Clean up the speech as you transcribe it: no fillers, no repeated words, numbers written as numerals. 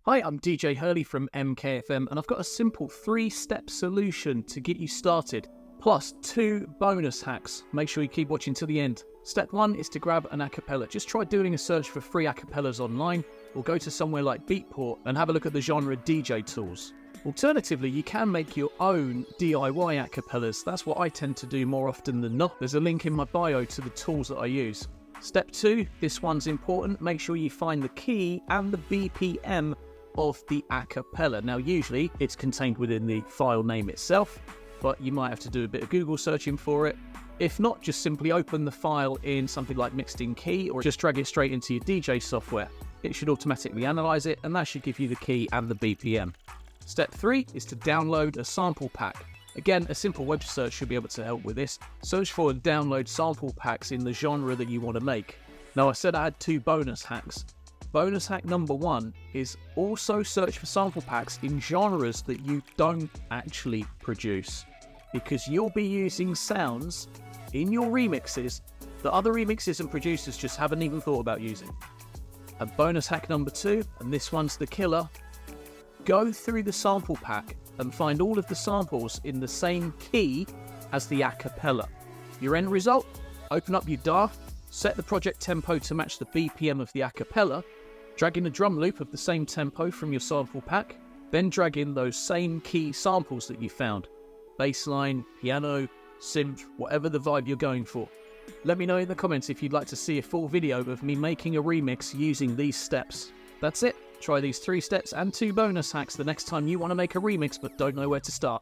Hi, I'm DJ Hurley from MKFM, and I've got a simple 3-step solution to get you started, plus 2 bonus hacks. Make sure you keep watching till the end. Step 1 is to grab an acapella. Just try doing a search for free acapellas online, or go to somewhere like Beatport and have a look at the genre DJ tools. Alternatively, you can make your own DIY acapellas. That's what I tend to do more often than not. There's a link in my bio to the tools that I use. Step 2, this one's important. Make sure you find the key and the BPM of the acapella. Now, usually it's contained within the file name itself, but you might have to do a bit of Google searching for it. If not, just simply open the file in something like Milton Keynes or just drag it straight into your DJ software. It should automatically analyze it, and that should give you the key and the BPM. Step 3 is to download a sample pack. Again, a simple web search should be able to help with this. Search for and download sample packs in the genre that you want to make. Now, I said I had 2 bonus hacks. Bonus hack number 1 is also search for sample packs in genres that you don't actually produce, because you'll be using sounds in your remixes that other remixes and producers just haven't even thought about using. And bonus hack number 2, and this one's the killer, go through the sample pack and find all of the samples in the same key as the acapella. Your end result, open up your DAW, set the project tempo to match the BPM of the acapella, drag in a drum loop of the same tempo from your sample pack, then drag in those same key samples that you found. Bassline, piano, synth, whatever the vibe you're going for. Let me know in the comments if you'd like to see a full video of me making a remix using these steps. That's it. Try these 3 steps and 2 bonus hacks the next time you want to make a remix but don't know where to start.